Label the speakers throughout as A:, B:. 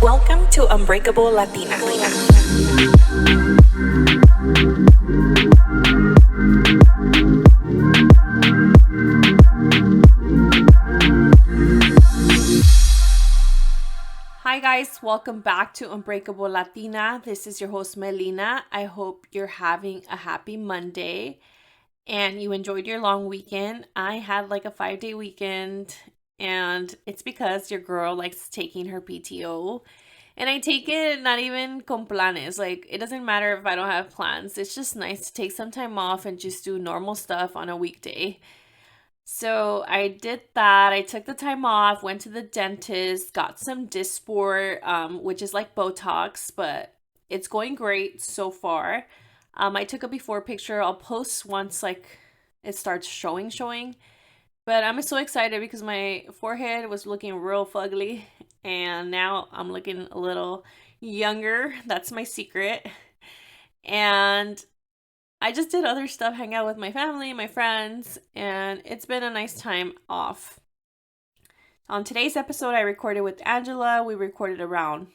A: Welcome to Unbreakable Latina. Hi guys, welcome back to Unbreakable Latina. This is your host Melina. I hope you're having a happy Monday and you enjoyed your long weekend. I had like a 5-day weekend, and it's because your girl likes taking her PTO. And I take it not even con planes. Like, it doesn't matter if I don't have plans. It's just nice to take some time off and just do normal stuff on a weekday. So I did that. I took the time off, went to the dentist, got some Dysport, which is like Botox, but it's going great so far. I took a before picture. I'll post once like it starts showing. But I'm so excited because my forehead was looking real fugly, and now I'm looking a little younger. That's my secret. And I just did other stuff, hang out with my family, my friends, and it's been a nice time off. On today's episode, I recorded with Angela. We recorded around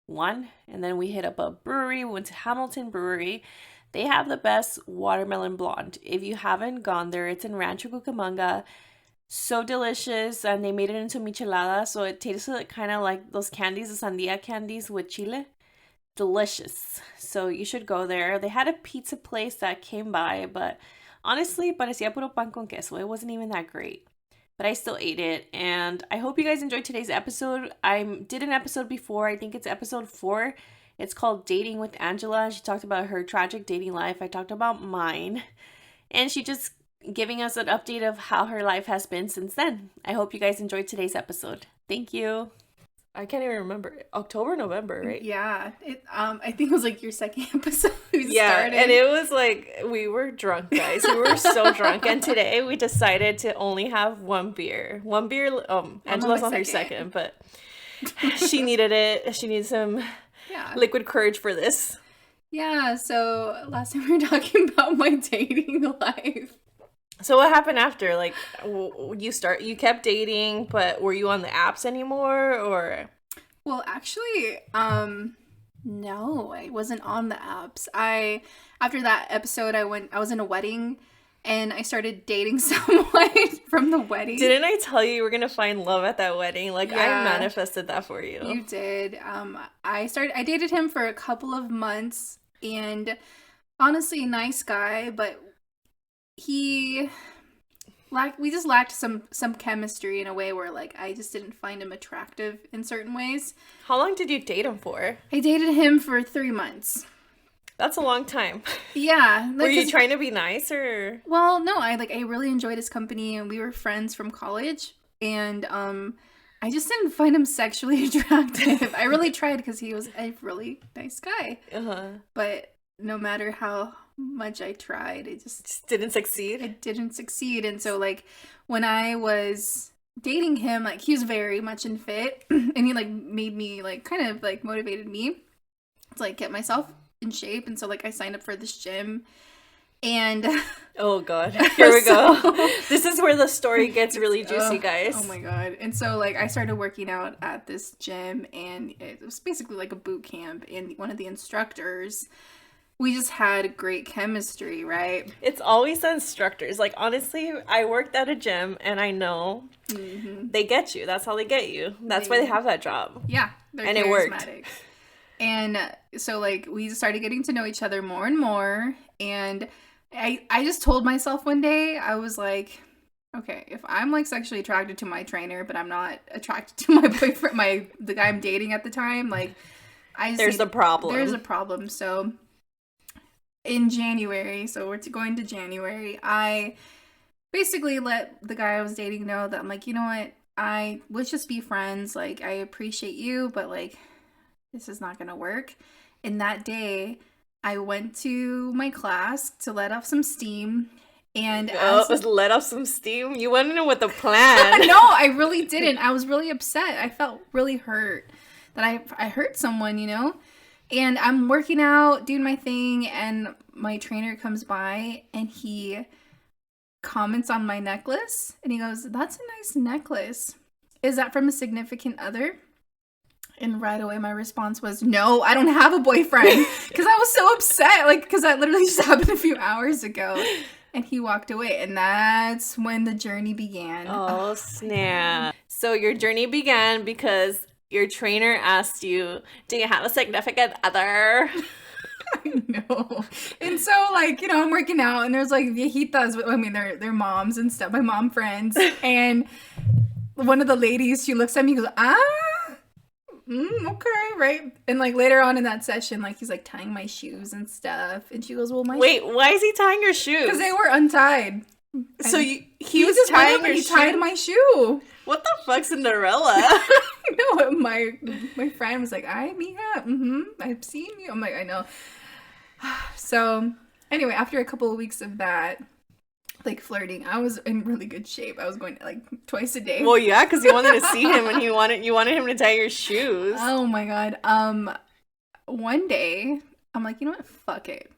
A: 1, and then we hit up a brewery. We went to Hamilton Brewery. They have the best watermelon blonde. If you haven't gone there, it's in Rancho Cucamonga. So delicious, and they made it into michelada, so it tasted kind of like those candies, the sandia candies with chile. Delicious. So you should go there. They had a pizza place that came by, but honestly, parecía puro pan con queso. It wasn't even that great, but I still ate it, and I hope you guys enjoyed today's episode. I did an episode before. I think it's episode 4. It's called Dating with Angela. She talked about her tragic dating life. I talked about mine, and she just giving us an update of how her life has been since then. I hope you guys enjoyed today's episode. Thank you. I can't even remember. October, November, right?
B: Yeah. I think it was like your second episode we
A: started. And it was like, we were drunk, guys. We were so drunk. And today we decided to only have one beer. Angela's on her second, but she needed it. She needed some liquid courage for this.
B: Yeah, so last time we were talking about my dating life.
A: So what happened after? Like, you kept dating, but were you on the apps anymore, or?
B: Well, actually, no, I wasn't on the apps. After that episode, I was in a wedding, and I started dating someone from the wedding.
A: Didn't I tell you were going to find love at that wedding? Like, yeah, I manifested that for you.
B: You did. I dated him for a couple of months, and honestly, nice guy, but we just lacked some chemistry in a way where, like, I just didn't find him attractive in certain ways.
A: How long did you date him for?
B: I dated him for 3 months.
A: That's a long time.
B: Yeah.
A: Like, were you trying to be nice, or?
B: Well, no, I really enjoyed his company, and we were friends from college, and I just didn't find him sexually attractive. I really tried because he was a really nice guy. But no matter how much I tried, it just
A: didn't succeed.
B: It didn't succeed. And so, like, when I was dating him, like, he was very much in fit, and he, like, made me, like, kind of, like, motivated me to, like, get myself in shape. And so, like, I signed up for this gym, and
A: oh god, here we go. This is where the story gets really juicy, guys.
B: Oh my god. And so, like, I started working out at this gym, and it was basically like a boot camp, and one of the instructors, we just had great chemistry, right?
A: It's always the instructors. Like, honestly, I worked at a gym, and I know they get you. That's how they get you. That's why they have that job.
B: Yeah. They're
A: and
B: charismatic.
A: It worked.
B: And so, like, we started getting to know each other more and more. And I just told myself one day, I was like, okay, if I'm, like, sexually attracted to my trainer, but I'm not attracted to my boyfriend, the guy I'm dating at the time, like,
A: there's a problem.
B: There's a problem. So in January, so we're going to January, I basically let the guy I was dating know that I'm like, you know what, let's just be friends. Like, I appreciate you, but, like, this is not gonna work. And that day, I went to my class to let off some steam, and
A: let off some steam? You went in with a plan.
B: No, I really didn't. I was really upset. I felt really hurt that I hurt someone, you know? And I'm working out, doing my thing, and my trainer comes by, and he comments on my necklace, and he goes, "That's a nice necklace. Is that from a significant other?" And right away, my response was, no, I don't have a boyfriend. Because I was so upset. Like, because that literally just happened a few hours ago. And he walked away. And that's when the journey began.
A: Oh, snap. So your journey began because your trainer asked you, do you have a significant other?
B: I know. And so, like, you know, I'm working out. And there's, like, viejitas. I mean, they're moms and stuff. My mom friends. And one of the ladies, she looks at me and goes, okay, right. And like later on in that session, like he's like tying my shoes and stuff, and she goes, "Well,
A: wait, why is he tying your shoes?
B: Because they were untied."
A: So he was
B: just
A: tying your
B: he
A: shoe?
B: tied my shoe.
A: What the fuck, Cinderella?
B: I know. My friend was like, "I, mija, I've seen you." I'm like, I know. So anyway, after a couple of weeks of that, like flirting, I was in really good shape. I was going like twice a day.
A: Well, yeah, because you wanted to see him and you wanted him to tie your shoes.
B: Oh my god. One day I'm like, you know what? Fuck it.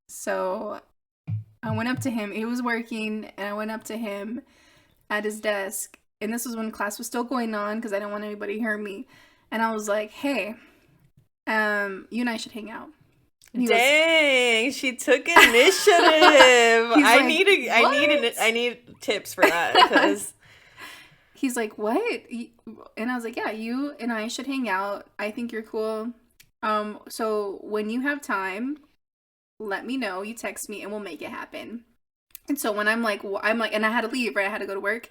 B: So I went up to him. He was working, and I went up to him at his desk. And this was when class was still going on because I didn't want anybody to hear me. And I was like, hey, you and I should hang out.
A: Dang, she took initiative. I need tips for that because
B: he's like, what? And I was like, yeah, you and I should hang out. I think you're cool. So when you have time, let me know. You text me and we'll make it happen. And so when I'm like, and I had to leave, right? I had to go to work.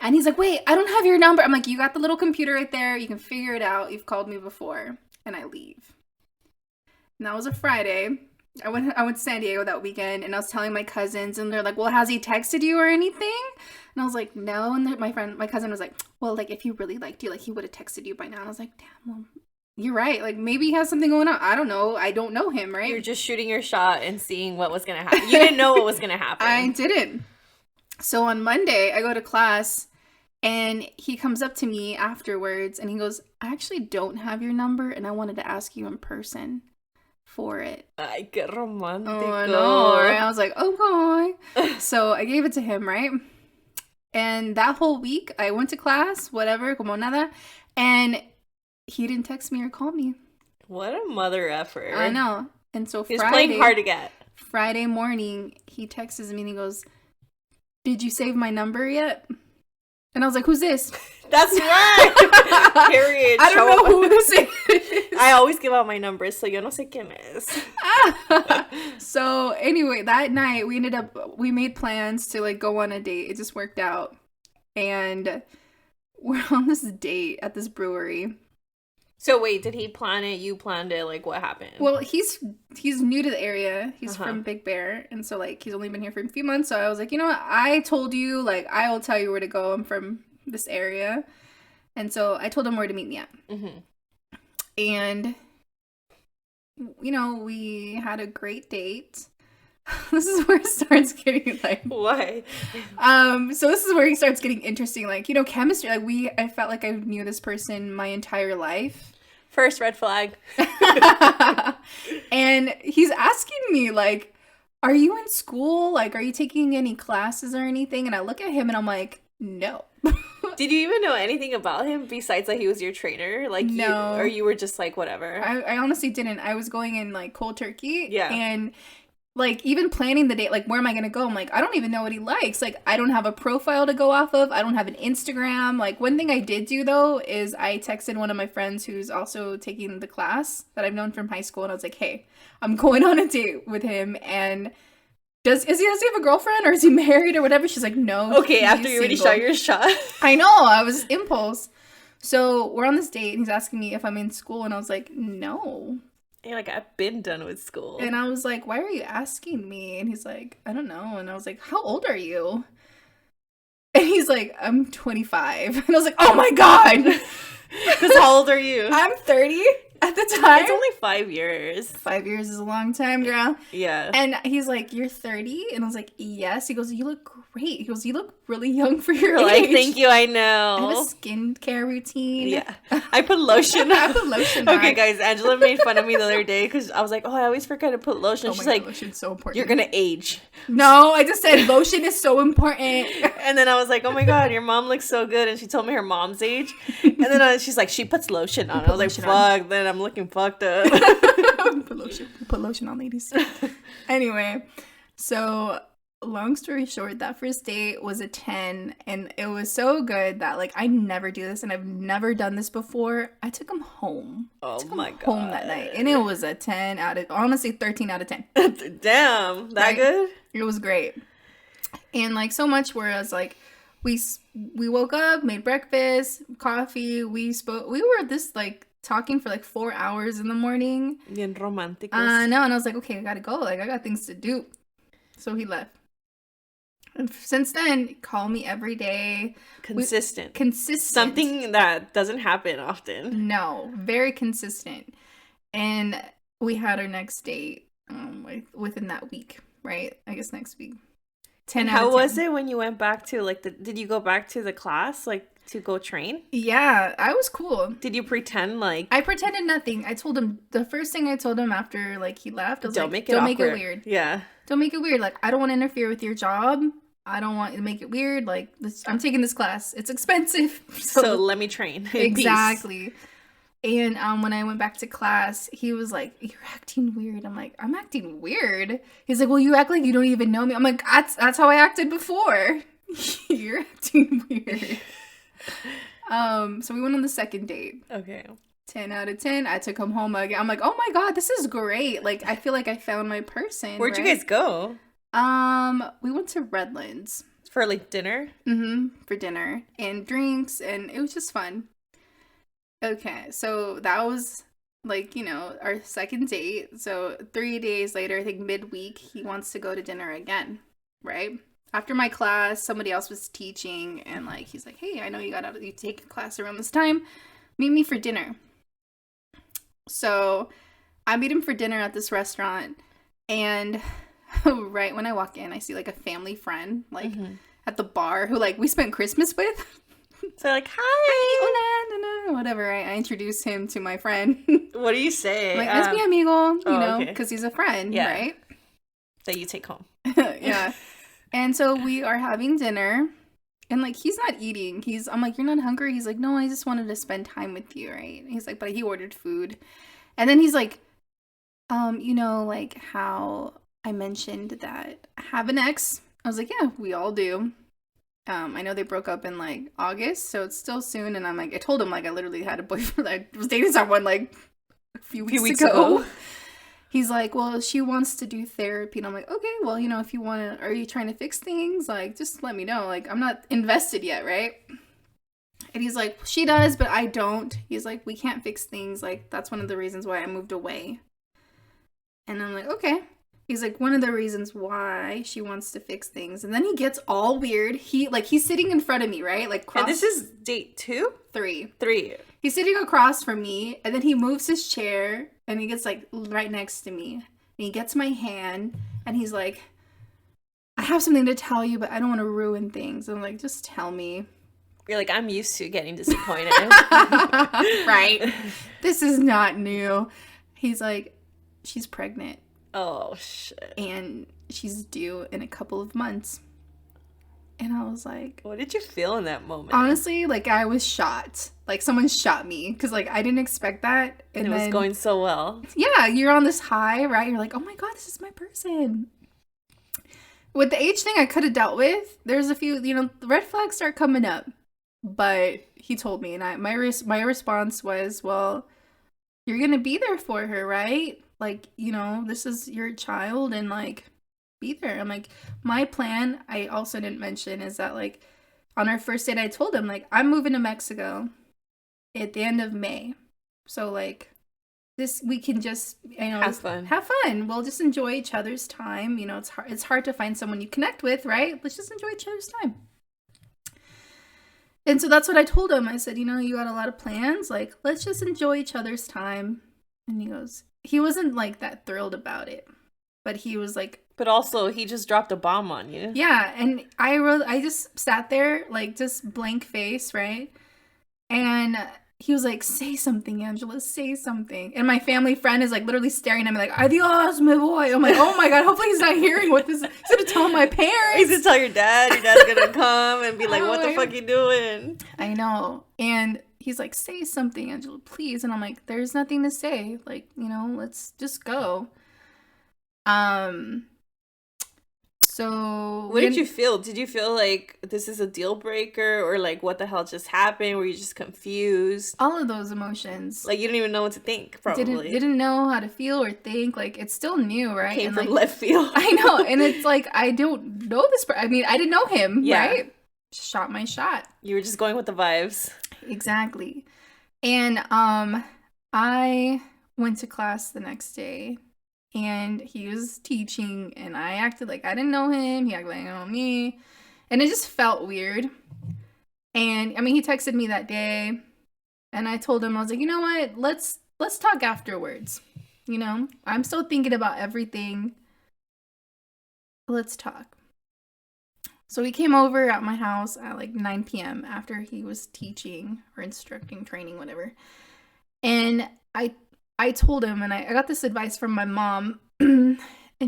B: And he's like, wait, I don't have your number. I'm like, you got the little computer right there. You can figure it out. You've called me before. And I leave. And that was a Friday. I went to San Diego that weekend, and I was telling my cousins, and they're like, well, has he texted you or anything? And I was like, no. And my cousin was like, well, like, if he really liked you, like, he would have texted you by now. And I was like, damn, well, you're right. Like, maybe he has something going on. I don't know. I don't know him, right?
A: You're just shooting your shot and seeing what was going to happen. You didn't know what was going to happen.
B: I didn't. So on Monday, I go to class, and he comes up to me afterwards, and he goes, I actually don't have your number, and I wanted to ask you in person for it.
A: Ay, qué romántico.
B: Oh, I know, right? I was like, okay. So I gave it to him, right? And that whole week, I went to class, whatever, como nada, and he didn't text me or call me.
A: What a mother effer.
B: I know. And so
A: He's playing hard to get.
B: Friday morning, he texts me and he goes, did you save my number yet? And I was like, who's this?
A: That's right. Period.
B: I don't know who this is.
A: I always give out my numbers, so yo no sé quién es.
B: So anyway, that night we made plans to like go on a date. It just worked out. And we're on this date at this brewery.
A: So wait, did he plan it? You planned it? Like, what happened?
B: Well, he's new to the area. He's from Big Bear, and so like he's only been here for a few months. So I was like, you know what? I told you, like, I will tell you where to go. I'm from this area, and so I told him where to meet me at. Mm-hmm. And you know, we had a great date. This is where it starts getting like
A: why?
B: So this is where it starts getting interesting. Like, you know, chemistry. Like I felt like I knew this person my entire life.
A: First red flag.
B: And he's asking me like, "Are you in school? Like, are you taking any classes or anything?" And I look at him and I'm like, "No."
A: Did you even know anything about him besides that he was your trainer? Like,
B: no.
A: Or you were just like whatever?
B: I honestly didn't. I was going in like cold turkey.
A: Yeah.
B: And like, even planning the date, like, where am I going to go? I'm like, I don't even know what he likes. Like, I don't have a profile to go off of. I don't have an Instagram. Like, one thing I did do, though, is I texted one of my friends who's also taking the class that I've known from high school. And I was like, hey, I'm going on a date with him. And does he have a girlfriend or is he married or whatever? She's like, no.
A: Okay, after you already shot your shot.
B: I know. I was impulse. So we're on this date and he's asking me if I'm in school. And I was like, no.
A: You're like, I've been done with school.
B: And I was like, why are you asking me? And he's like, I don't know. And I was like, how old are you? And he's like, I'm 25. And I was like, oh my God.
A: Because how old are you?
B: I'm 30 at the time.
A: It's only 5 years.
B: 5 years is a long time, girl.
A: Yeah.
B: And he's like, you're 30? And I was like, yes. He goes, you look great. He goes, you look really young for your
A: You're
B: age.
A: like, thank you, I
B: I have a
A: know.
B: skincare routine.
A: Yeah. I put lotion
B: I
A: on.
B: put lotion on.
A: Okay, guys, Angela made fun of me the other day because I was like, oh, I always forget to put lotion.
B: Oh
A: She's
B: my
A: like,
B: God, lotion's so important.
A: you're going to age.
B: No, I just said lotion is so important.
A: And then I was like, oh my God, your mom looks so good. And she told me her mom's age. And then she's like, she puts lotion on. I was like, fuck, then I'm looking fucked up.
B: Put lotion on, ladies. Anyway, so long story short, that first date was a 10, and it was so good that like I never do this, and I've never done this before. I took him home.
A: Oh my God.
B: Home that night, and it was a 10 out of, honestly, 13 out of 10.
A: Damn, that
B: Right?
A: good?
B: It was great, and like so much. Whereas like we woke up, made breakfast, coffee. We spoke. We were this like talking for like 4 hours in the morning.
A: Bien románticos.
B: No, and I was like, okay, I gotta go. Like I got things to do. So he left. And since then, call me every day.
A: Consistent.
B: Consistent.
A: Something that doesn't happen often.
B: No, very consistent. And we had our next date within that week, right? I guess next week. 10 out
A: How
B: of 10.
A: was it when you went back to like did you go back to the class like to go train?
B: Yeah, I was cool.
A: Did you pretend like
B: I pretended nothing. I told him, the first thing I told him after like he left, I was
A: don't
B: like,
A: make it
B: don't
A: awkward.
B: make it weird.
A: Yeah.
B: Don't make it weird. Like, I don't want to interfere with your job. I don't want to make it weird. Like, I'm taking this class. It's expensive.
A: So let me train. In
B: exactly. And when I went back to class, he was like, you're acting weird. I'm like, I'm acting weird? He's like, well, you act like you don't even know me. I'm like, that's how I acted before. You're acting weird. So we went on the second date.
A: Okay.
B: 10 out of 10. I took him home again. I'm like, oh my God, this is great. Like, I feel like I found my person.
A: Where'd you guys go?
B: We went to Redlands.
A: For like dinner?
B: For dinner and drinks, and it was just fun. Okay, so that was like, our second date. So 3 days later, I think midweek, he wants to go to dinner again, right? After my class, somebody else was teaching, and like, he's like, hey, I know you take a class around this time. Meet me for dinner. So I meet him for dinner at this restaurant, and right when I walk in, I see like a family friend, like at the bar who like we spent Christmas with.
A: So like, hi.
B: Hola, whatever. I introduced him to my friend.
A: What do you say?
B: Like, es mi amigo,
A: okay.
B: because he's a friend,
A: Yeah.
B: right?
A: That you take home.
B: Yeah. And so we are having dinner, and like he's not eating. I'm like, you're not hungry? He's like, no, I just wanted to spend time with you, right? And he's like, but he ordered food. And then he's like, like how I mentioned that I have an ex. I was like, yeah, we all do. I know they broke up in like August, so it's still soon. And I'm like, I told him like I literally had a boyfriend. I was dating someone like a few weeks ago. He's like, well, she wants to do therapy. And I'm like, okay, well, if you want to, are you trying to fix things? Like, just let me know. Like, I'm not invested yet, right? And he's like, she does, but I don't. He's like, we can't fix things. Like, that's one of the reasons why I moved away. And I'm like, okay. He's like, one of the reasons why she wants to fix things. And then he gets all weird. He's sitting in front of me, right? Like,
A: And this is date 2?
B: 3.
A: 3.
B: He's sitting across from me, and then he moves his chair, and he gets, like, right next to me. And he gets my hand, and he's like, I have something to tell you, but I don't want to ruin things. I'm like, just tell me.
A: You're like, I'm used to getting disappointed.
B: Right. This is not new. He's like, she's pregnant.
A: Oh, shit.
B: And she's due in a couple of months. And I was like...
A: What did you feel in that moment?
B: Honestly, like, I was shot. Like, someone shot me. Because, like, I didn't expect that.
A: And it was going so well.
B: Yeah, you're on this high, right? You're like, oh my God, this is my person. With the age thing, I could have dealt with. There's a few, the red flags start coming up. But he told me, and my response was, well, you're going to be there for her, right? Like, this is your child, and, like, be there. I'm like, my plan, I also didn't mention, is that, like, on our first date, I told him, like, I'm moving to Mexico at the end of May. So, like, we can just,
A: have fun.
B: Have fun. We'll just enjoy each other's time. It's hard to find someone you connect with, right? Let's just enjoy each other's time. And so that's what I told him. I said, you got a lot of plans. Like, let's just enjoy each other's time. And he goes, he wasn't like that thrilled about it, but he was like,
A: But also, he just dropped a bomb on you.
B: yeah. And I just sat there, like, just blank face, right? And he was like, say something, Angela, say something. And my family friend is like literally staring at me like, adios, my boy. I'm like, oh my God, hopefully he's not hearing what this is. He's going to tell my parents.
A: He's going to tell your dad. Your dad's going to come and be like, what the fuck you doing?
B: I know. And he's like, say something, Angela, please. And I'm like, there's nothing to say. Like, you know, let's just go. So
A: what did you feel? Did you feel like this is a deal breaker, or like what the hell just happened? Were you just confused?
B: All of those emotions.
A: Like you didn't even know what to think, probably.
B: Didn't know how to feel or think. Like it's still new, right?
A: Came
B: and
A: from
B: like,
A: left field.
B: I know. And it's like, I don't know this. I mean, I didn't know him, right? Shot my shot.
A: You were just going with the vibes.
B: Exactly. And I went to class the next day. And he was teaching, and I acted like I didn't know him. He acted like I didn't know me. And it just felt weird. And, I mean, he texted me that day, and I told him, I was like, you know what? Let's talk afterwards. You know? I'm still thinking about everything. Let's talk. So he came over at my house at, like, 9 p.m. after he was teaching or instructing, training, whatever. And I told him, and I got this advice from my mom, and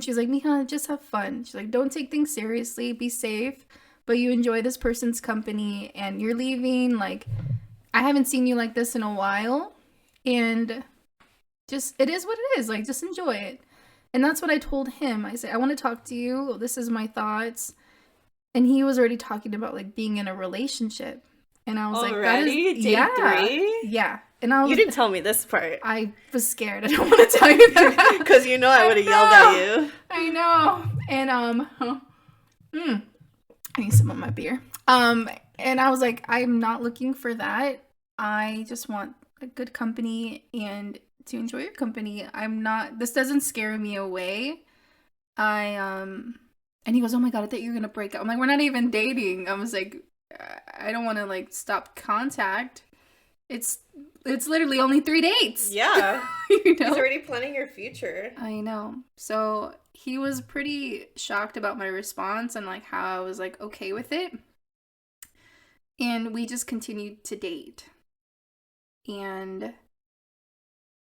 B: she's like, Mija, just have fun. She's like, don't take things seriously, be safe, but you enjoy this person's company, and you're leaving, like, I haven't seen you like this in a while, and just, it is what it is, like, just enjoy it. And that's what I told him. I said, I want to talk to you, this is my thoughts, and he was already talking about, like, being in a relationship, and I was like, that is,
A: Day 3?
B: Yeah. And I was,
A: you didn't tell me this part.
B: I was scared. I don't want to tell you that.
A: Because you know I would have yelled at you.
B: I know. And, I need some of my beer. And I was like, I'm not looking for that. I just want a good company and to enjoy your company. This doesn't scare me away. And he goes, oh my God, I thought you were going to break up. I'm like, we're not even dating. I was like, I don't want to, like, stop contact. It's literally only 3 dates.
A: Yeah.
B: You know?
A: He's already planning your future.
B: I know. So he was pretty shocked about my response and like how I was like okay with it. And we just continued to date. And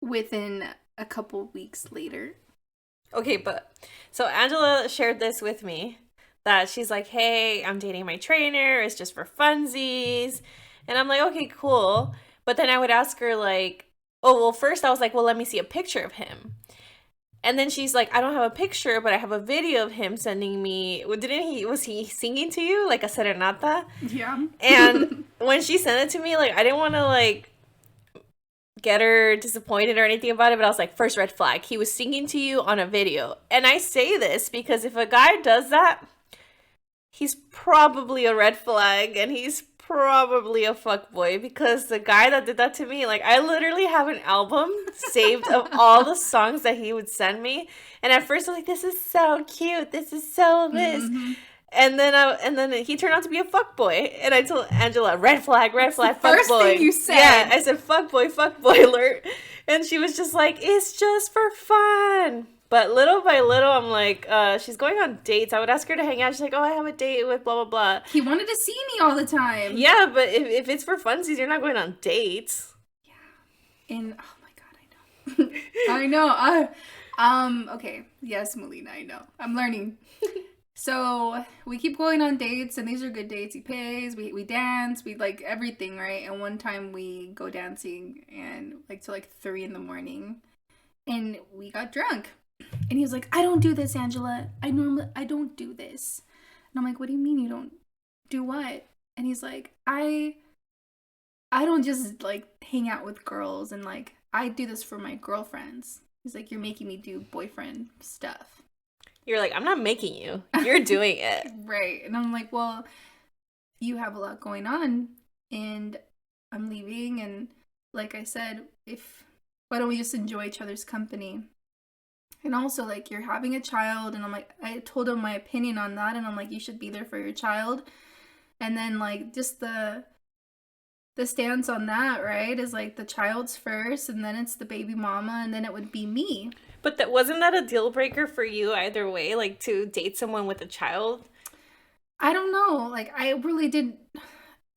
B: within a couple weeks later.
A: Okay, but so Angela shared this with me that she's like, hey, I'm dating my trainer. It's just for funsies. And I'm like, okay, cool. But then I would ask her, like, oh, well, first I was like, well, let me see a picture of him. And then she's like, I don't have a picture, but I have a video of him sending me. Was he singing to you? Like a serenata?
B: Yeah.
A: And when she sent it to me, like, I didn't want to, like, get her disappointed or anything about it, but I was like, first red flag. He was singing to you on a video. And I say this because if a guy does that, he's probably a red flag, and he's probably a fuckboy, because the guy that did that to me, like, I literally have an album saved of all the songs that he would send me, and at first I was like, this is so cute, this is so this, and then he turned out to be a fuckboy, and I told Angela, red flag, fuckboy.
B: First thing you said.
A: Yeah, I said fuckboy alert, and she was just like, it's just for fun. But little by little, I'm like, she's going on dates. I would ask her to hang out. She's like, oh, I have a date with blah, blah, blah.
B: He wanted to see me all the time.
A: Yeah, but if it's for funsies, you're not going on dates.
B: Yeah. And, oh my God, I know. I know. Okay. Yes, Melina, I know. I'm learning. So, we keep going on dates, and these are good dates. He pays, we dance, we, like, everything, right? And one time we go dancing, and, like, till, like, 3 in the morning. And we got drunk. And he was like, I don't do this, Angela. I don't do this. And I'm like, what do you mean you don't do what? And he's like, I don't just, like, hang out with girls, and, like, I do this for my girlfriends. He's like, you're making me do boyfriend stuff.
A: You're like, I'm not making you. You're doing it.
B: Right. And I'm like, well, you have a lot going on, and I'm leaving, and like I said, why don't we just enjoy each other's company? And also, like, you're having a child, and I'm like, I told him my opinion on that, and I'm like, you should be there for your child. And then, like, just the the stance on that, right, is like the child's first, and then it's the baby mama, and then it would be me.
A: But that wasn't that a deal breaker for you either way, like to date someone with a child?
B: I don't know. Like, I really did.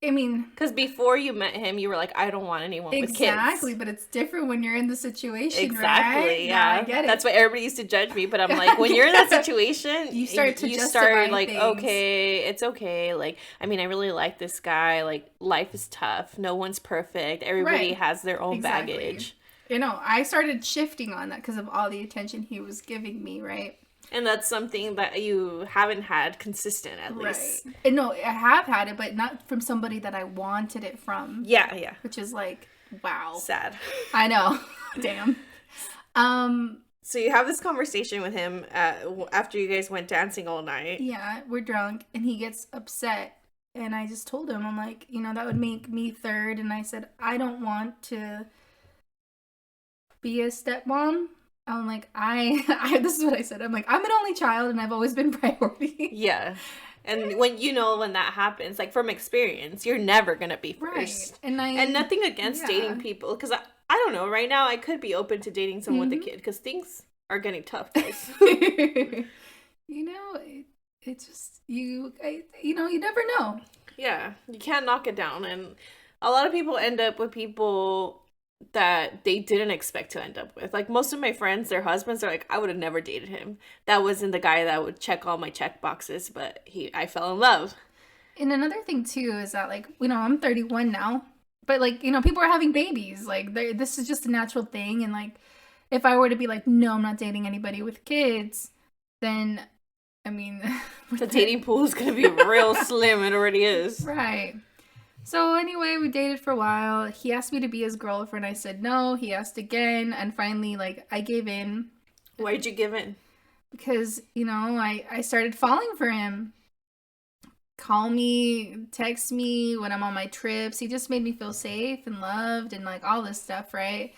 B: I mean,
A: because before you met him, you were like, I don't want anyone with kids.
B: Exactly, but it's different when you're in the situation,
A: Exactly,
B: right?
A: yeah.
B: I get it.
A: That's why everybody used to judge me, but I'm like, when you're in that situation,
B: you start to justify
A: like,
B: things.
A: okay, it's okay. Like, I mean, I really like this guy. Like, life is tough. No one's perfect. Everybody has their own baggage.
B: You know, I started shifting on that because of all the attention he was giving me, right?
A: And that's something that you haven't had consistent, at least.
B: Right. And no, I have had it, but not from somebody that I wanted it from.
A: Yeah, yeah.
B: Which is like, wow.
A: Sad.
B: I know. Damn.
A: So you have this conversation with him after you guys went dancing all night.
B: Yeah, we're drunk, and he gets upset. And I just told him, I'm like, you know, that would make me third. And I said, I don't want to be a stepmom. I'm like, this is what I said. I'm like, I'm an only child and I've always been priority.
A: Yeah. And when that happens, like from experience, you're never going to be first.
B: Right.
A: And nothing against dating people. Because I don't know, right now I could be open to dating someone with a kid because things are getting tough, guys.
B: You know, it's just, you never know.
A: Yeah. You can't knock it down. And a lot of people end up with people that they didn't expect to end up with. Like most of my friends, their husbands are like, I would have never dated him. That wasn't the guy that would check all my check boxes, but I fell in love.
B: And another thing too is that, like, you know, I'm 31 now, but like, you know, people are having babies. Like, this is just a natural thing. And like, if I were to be like, no, I'm not dating anybody with kids, then I mean,
A: the dating pool is gonna be real slim. It already is.
B: Right. So anyway, we dated for a while. He asked me to be his girlfriend. I said no. He asked again. And finally, like, I gave in.
A: Why did you give in?
B: Because, you know, I started falling for him. Call me, text me when I'm on my trips. He just made me feel safe and loved and, like, all this stuff, right?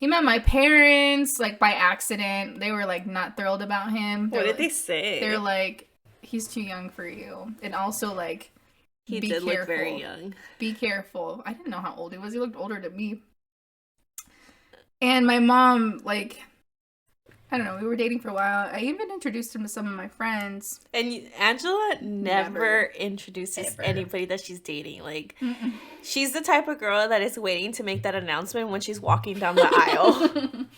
B: He met my parents, like, by accident. They were, like, not thrilled about him.
A: What did they say?
B: They're like, he's too young for you. And also, like,
A: he did look very young.
B: Be careful. I didn't know how old he was. He looked older than me. And my mom, like, I don't know, we were dating for a while. I even introduced him to some of my friends.
A: And Angela never introduces anybody that she's dating. Like, she's the type of girl that is waiting to make that announcement when she's walking down the aisle.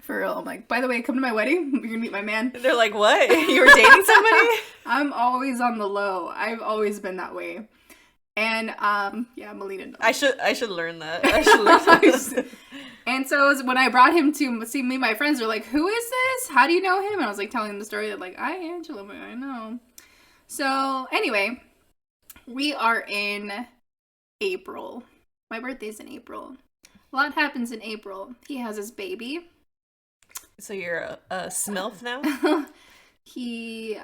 B: For real. I'm like, by the way, come to my wedding. You're gonna meet my man.
A: They're like, what? You were dating somebody?
B: I'm always on the low. I've always been that way. And yeah, Melina knows.
A: I should learn that. I should learn that.
B: And so when I brought him to see me, my friends were like, who is this? How do you know him? And I was like telling them the story that, like, Angela, I know. So anyway, we are in April. My birthday's in April. A lot happens in April. He has his baby.
A: So you're a smilf now?
B: He,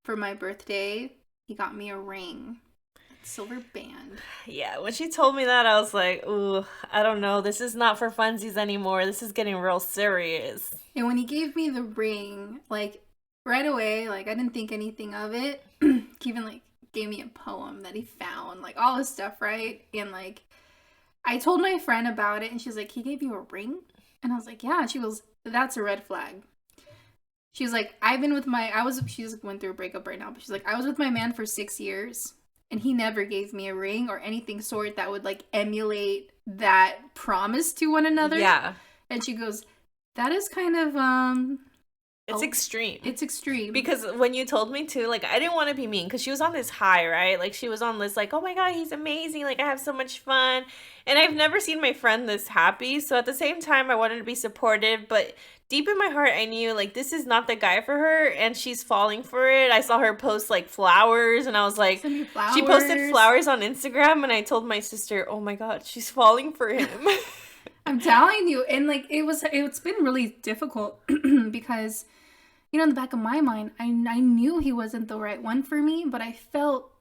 B: for my birthday, he got me a ring. Silver band.
A: Yeah, when she told me that, I was like, ooh, I don't know. This is not for funsies anymore. This is getting real serious.
B: And when he gave me the ring, like, right away, like, I didn't think anything of it. He even, like, gave me a poem that he found, like, all this stuff, right? And, like, I told my friend about it, and she's like, he gave you a ring? And I was like, yeah. She goes, that's a red flag. She's like, she's going through a breakup right now, but she's like, I was with my man for 6 years, and he never gave me a ring or anything sort that would, like, emulate that promise to one another.
A: Yeah.
B: And she goes, that is kind of,
A: it's extreme.
B: It's extreme.
A: Because when you told me to, like, I didn't want to be mean because she was on this high, right? Like, she was on this, like, oh my God, he's amazing. Like, I have so much fun. And I've never seen my friend this happy. So at the same time, I wanted to be supportive. But deep in my heart, I knew, like, this is not the guy for her. And she's falling for it. I saw her post, like, flowers. And I was like, she posted flowers on Instagram. And I told my sister, oh my God, she's falling for him.
B: I'm telling you. And, like, it's been really difficult because, you know, in the back of my mind, I knew he wasn't the right one for me, but I felt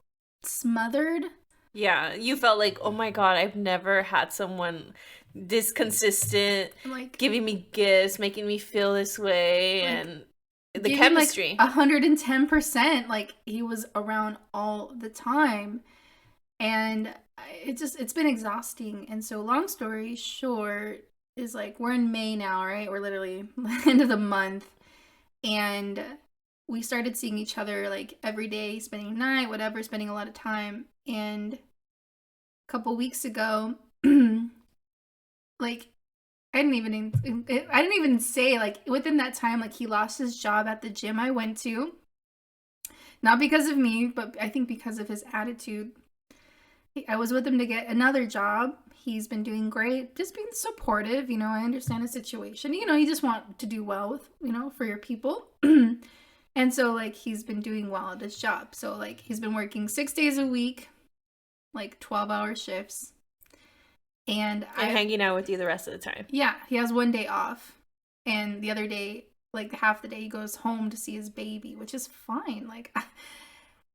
B: smothered.
A: Yeah, you felt like, oh my God, I've never had someone this consistent, like, giving me gifts, making me feel this way, like, and the chemistry.
B: Like 110%, like, he was around all the time. And it's been exhausting. And so long story short is like we're in May now, right? We're literally end of the month, and we started seeing each other like every day, spending night, whatever, spending a lot of time. And a couple weeks ago, like I didn't even say like within that time like he lost his job at the gym I went to. Not because of me, but I think because of his attitude. I was with him to get another job. He's been doing great, just being supportive. You know, I understand his situation. You know, you just want to do well with, you know, for your people. And so, like, he's been doing well at his job. So, like, he's been working 6 days a week, like 12-hour shifts. And
A: hanging out with you the rest of the time.
B: Yeah, he has one day off. And the other day, like, half the day, he goes home to see his baby, which is fine. Like,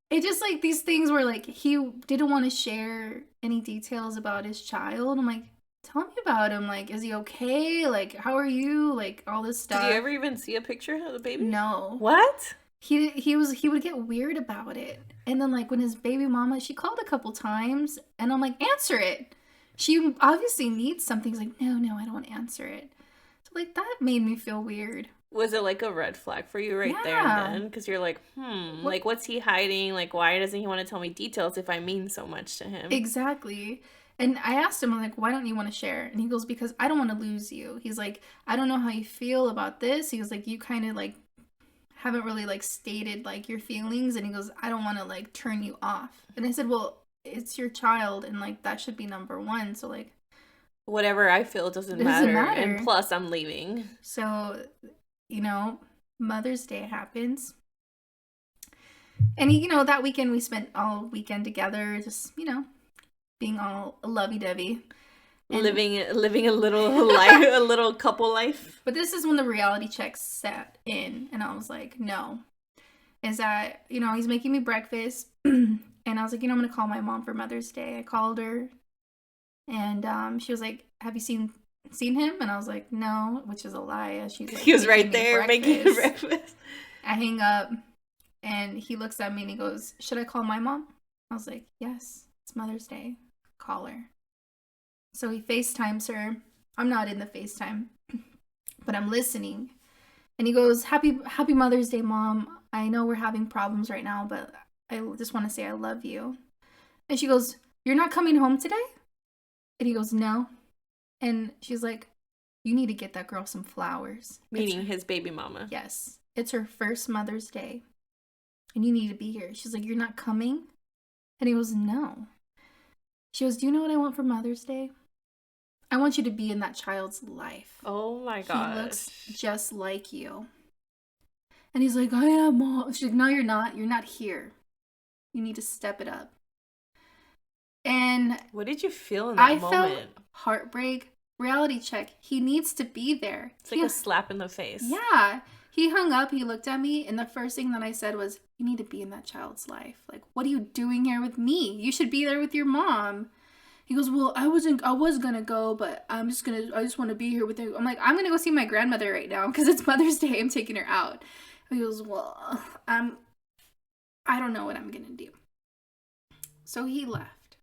B: it just like these things where like he didn't want to share any details about his child. I'm like, tell me about him. Like, is he okay? Like, how are you? Like, all this stuff.
A: Did you ever even see a picture of the baby?
B: No.
A: What?
B: He would get weird about it. And then like when his baby mama, she called a couple times, and I'm like, answer it. She obviously needs something. He's like, no, I don't want to answer it. So like that made me feel weird.
A: Was it like a red flag for you there and then? Because you're like, like, what's he hiding? Like, why doesn't he want to tell me details if I mean so much to him?
B: Exactly. And I asked him, I'm like, why don't you want to share? And he goes, because I don't want to lose you. He's like, I don't know how you feel about this. He was like, you kind of like haven't really like stated like your feelings. And he goes, I don't want to like turn you off. And I said, well, it's your child, and like that should be number one. So like
A: whatever I feel doesn't matter. And plus I'm leaving.
B: So, you know, Mother's Day happens. And, you know, that weekend we spent all weekend together, just, you know, being all lovey-dovey.
A: Living a little life, a little couple life.
B: But this is when the reality check set in. And I was like, no. Is that, you know, he's making me breakfast. And I was like, you know, I'm going to call my mom for Mother's Day. I called her. And she was like, have you seen him? And I was like, no, which is a lie. She's like,
A: he was right there making breakfast.
B: I hang up, and he looks at me and he goes, should I call my mom? I was like, yes, it's Mother's Day. Call her. So he FaceTimes her. I'm not in the FaceTime, but I'm listening. And he goes, happy Mother's Day, Mom. I know we're having problems right now, but I just want to say I love you. And she goes, you're not coming home today? And he goes, no. And she's like, you need to get that girl some flowers.
A: Meaning his baby mama.
B: Yes. It's her first Mother's Day. And you need to be here. She's like, you're not coming? And he goes, no. She goes, do you know what I want for Mother's Day? I want you to be in that child's life.
A: Oh my gosh.
B: He looks just like you. And he's like, I am, Mom. She's like, no, you're not. You're not here. You need to step it up. And
A: what did you feel in that moment?
B: I felt heartbreak. Reality check. He needs to be there.
A: It's like a slap in the face.
B: Yeah. He hung up. He looked at me. And the first thing that I said was, you need to be in that child's life. Like, what are you doing here with me? You should be there with your mom. He goes, well, I was going to go, but I just want to be here with you. I'm like, I'm going to go see my grandmother right now because it's Mother's Day. I'm taking her out. He goes, well, I don't know what I'm going to do. So he left.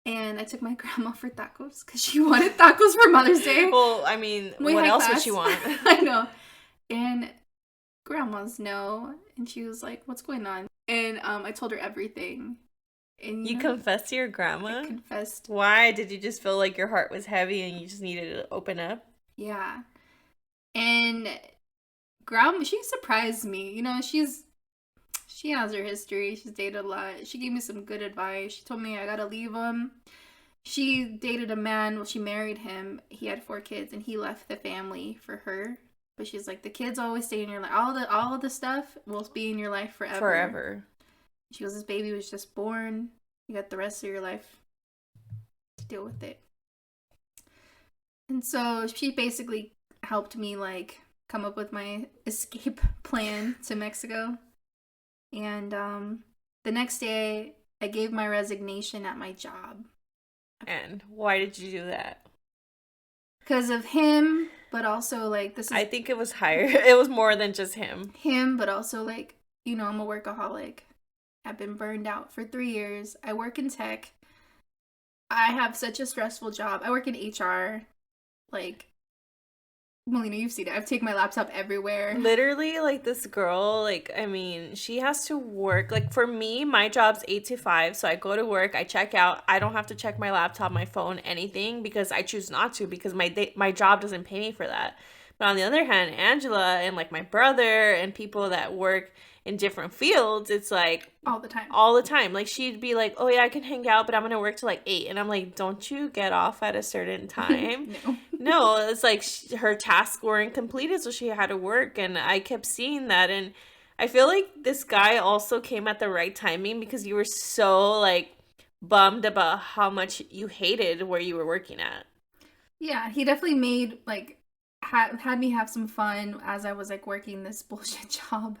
B: And I took my grandma for tacos because she wanted tacos for Mother's Day.
A: Well, I mean, what else would she want?
B: I know. And grandmas know. And she was like, what's going on? And I told her everything. And
A: you confessed to your grandma?
B: I confessed.
A: Why? Did you just feel like your heart was heavy and you just needed to open up?
B: Yeah. And grandma, she surprised me. You know, she has her history. She's dated a lot. She gave me some good advice. She told me I gotta leave him. She dated a man. Well, she married him. He had 4 kids, and he left the family for her. But she's like, the kids always stay in your life. All of the stuff will be in your life forever.
A: Forever.
B: She goes, this baby was just born. You got the rest of your life to deal with it. And so she basically helped me like come up with my escape plan to Mexico. And the next day, I gave my resignation at my job.
A: And why did you do that?
B: Because of him, but also like
A: I think it was higher. It was more than just him.
B: Him, but also like, you know, I'm a workaholic. I've been burned out for 3 years. I work in tech. I have such a stressful job. I work in HR. Like, Melina, you've seen it. I've taken my laptop everywhere.
A: Literally, like this girl, like, I mean, she has to work. Like, for me, my job's 8 to 5. So I go to work, I check out. I don't have to check my laptop, my phone, anything because I choose not to because my job doesn't pay me for that. But on the other hand, Angela and like my brother and people that work in different fields, it's like
B: All the time.
A: all the time. Like, she'd be like, oh, yeah, I can hang out, but I'm going to work till like 8. And I'm like, don't you get off at a certain time?
B: No.
A: No, it's like her tasks weren't completed, so she had to work. And I kept seeing that. And I feel like this guy also came at the right timing because you were so like bummed about how much you hated where you were working at.
B: Yeah, he definitely made like had me have some fun as I was like working this bullshit job.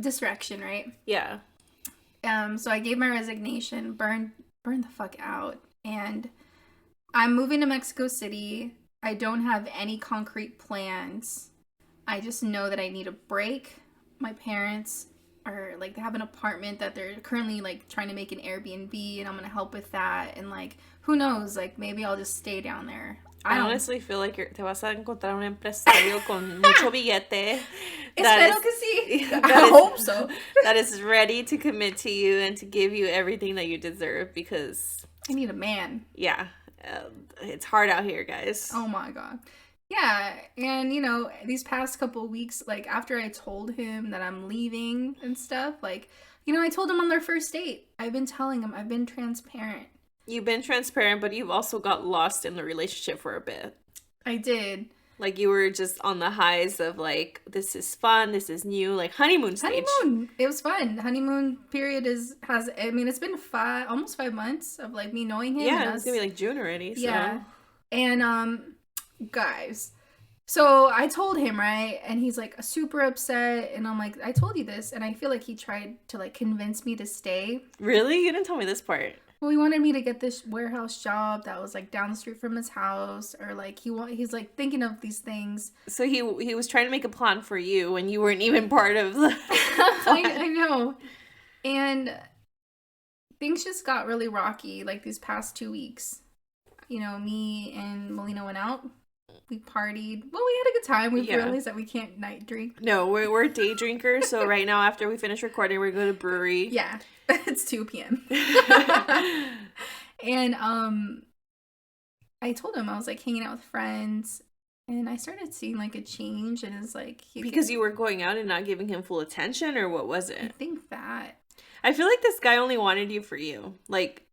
B: Distraction, right?
A: Yeah.
B: So I gave my resignation, burned the fuck out, and I'm moving to Mexico City. I don't have any concrete plans. I just know that I need a break. My parents are like, they have an apartment that they're currently like trying to make an Airbnb, and I'm gonna help with that. And like, who knows? Like, maybe I'll just stay down there.
A: I honestly feel like te vas a encontrar un empresario con mucho billete.
B: Espero que sí. I hope so.
A: That is ready to commit to you and to give you everything that you deserve because
B: I need a man.
A: Yeah, it's hard out here, guys.
B: Oh my god. Yeah, and you know, these past couple weeks, like after I told him that I'm leaving and stuff, like, you know, I told him on their first date. I've been telling him, I've been transparent.
A: You've been transparent, but you've also got lost in the relationship for a bit.
B: I did.
A: Like, you were just on the highs of, like, this is fun, this is new, like, honeymoon stage.
B: Honeymoon! It was fun. Honeymoon period it's been almost 5 months of, like, me knowing him.
A: Yeah, it's gonna be, like, June already, so.
B: Yeah. And, guys, so I told him, right? And he's, like, super upset, and I'm like, I told you this, and I feel like he tried to, like, convince me to stay.
A: Really? You didn't tell me this part.
B: Well, he wanted me to get this warehouse job that was like down the street from his house, or like he's like thinking of these things.
A: So he was trying to make a plan for you when you weren't even part of the
B: I know. And things just got really rocky like these past 2 weeks. You know, me and Melina went out. We partied. Well, we had a good time. We realized that we can't night drink.
A: No, we're day drinkers. So right now, after we finish recording, we're going to brewery.
B: Yeah, it's 2 p.m. And I told him I was like hanging out with friends, and I started seeing like a change. And it's like
A: because you were going out and not giving him full attention, or what was it?
B: I think that.
A: I feel like this guy only wanted you for you, like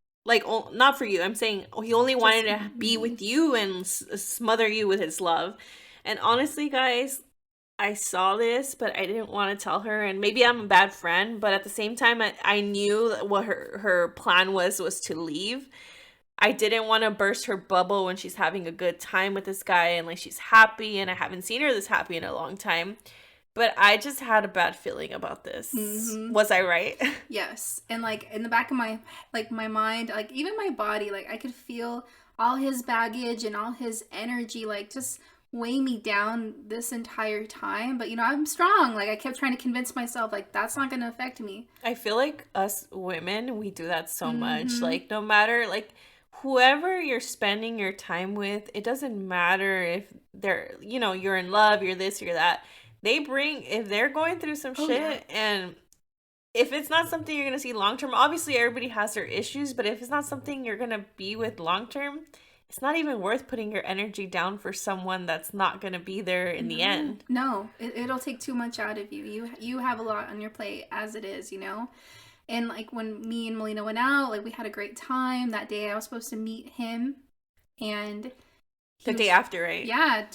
A: not for you. I'm saying he only wanted to be with you and smother you with his love. And honestly, guys, I saw this, but I didn't want to tell her. And maybe I'm a bad friend, but at the same time, I knew what her plan was to leave. I didn't want to burst her bubble when she's having a good time with this guy and like she's happy. And I haven't seen her this happy in a long time. But I just had a bad feeling about this. Mm-hmm. Was I right?
B: Yes. And like in the back of my mind, like even my body, like I could feel all his baggage and all his energy, like just weigh me down this entire time. But you know, I'm strong. Like I kept trying to convince myself like that's not going to affect me.
A: I feel like us women, we do that so much. Like no matter like whoever you're spending your time with, it doesn't matter if they're, you know, you're in love, you're this, you're that. If they're going through some shit, and if it's not something you're going to see long term, obviously everybody has their issues, but if it's not something you're going to be with long term, it's not even worth putting your energy down for someone that's not going to be there in the end.
B: No, it'll take too much out of you. You have a lot on your plate as it is, you know? And like when me and Melina went out, like we had a great time. That day I was supposed to meet him, and
A: the day after, right?
B: Yeah,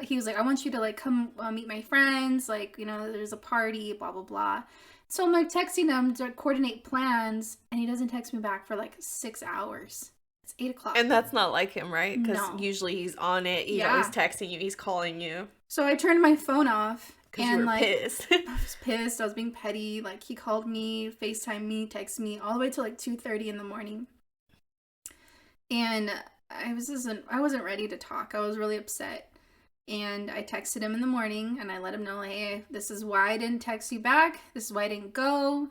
B: he was like, I want you to like come meet my friends, like, you know, there's a party, blah blah blah. So I'm like texting him to coordinate plans, and he doesn't text me back for like 6 hours. It's 8 o'clock.
A: And that's not like him, right? Because usually he's on it. He's always texting you. He's calling you.
B: So I turned my phone off.
A: Because you were like, pissed.
B: I was pissed. I was being petty. Like he called me, FaceTime me, text me all the way till like 2:30 in the morning. And I wasn't ready to talk. I was really upset. And I texted him in the morning and I let him know, hey, this is why I didn't text you back. This is why I didn't go.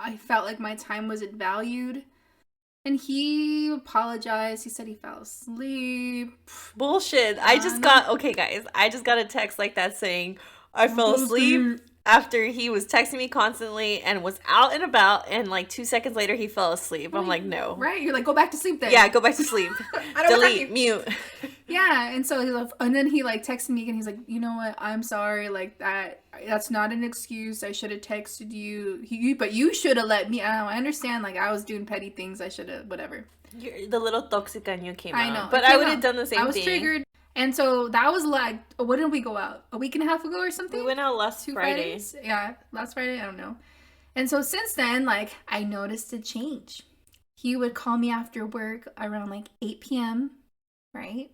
B: I felt like my time wasn't valued. And he apologized. He said he fell asleep.
A: Bullshit. Okay, guys, I just got a text like that saying I fell
B: fell
A: asleep
B: asleep.
A: after he was texting me constantly and was out and about, and like 2 seconds later he fell asleep. I'm like, no.
B: Right? You're like, go back to sleep then.
A: Yeah, go back to sleep.
B: I don't want
A: Delete,
B: you.
A: mute.
B: Yeah, and so and then he like texted me and he's like, you know what? I'm sorry. Like that's not an excuse. I should have texted you. But you should have let me. I understand. Like I was doing petty things. I should have whatever.
A: The little toxica in you came out.
B: I know,
A: But I would have done the same thing.
B: I was triggered. And so that was like, when did we go out? A week and a half ago or something?
A: We went out last Friday.
B: Fridays? Yeah, last Friday. I don't know. And so since then, like, I noticed a change. He would call me after work around like 8 p.m., right?